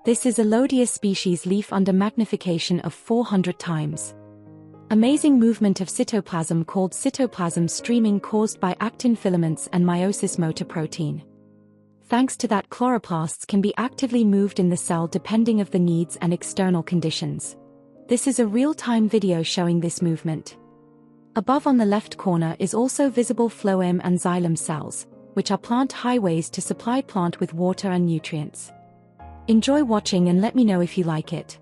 This is Elodea species leaf under magnification of 400 times. Amazing movement of cytoplasm called cytoplasm streaming caused by actin filaments and meiosis motor protein. Thanks to that, chloroplasts can be actively moved in the cell depending of the needs and external conditions. This is a real-time video showing this movement. Above on the left corner is also visible phloem and xylem cells, which are plant highways to supply plant with water and nutrients. Enjoy watching and let me know if you like it.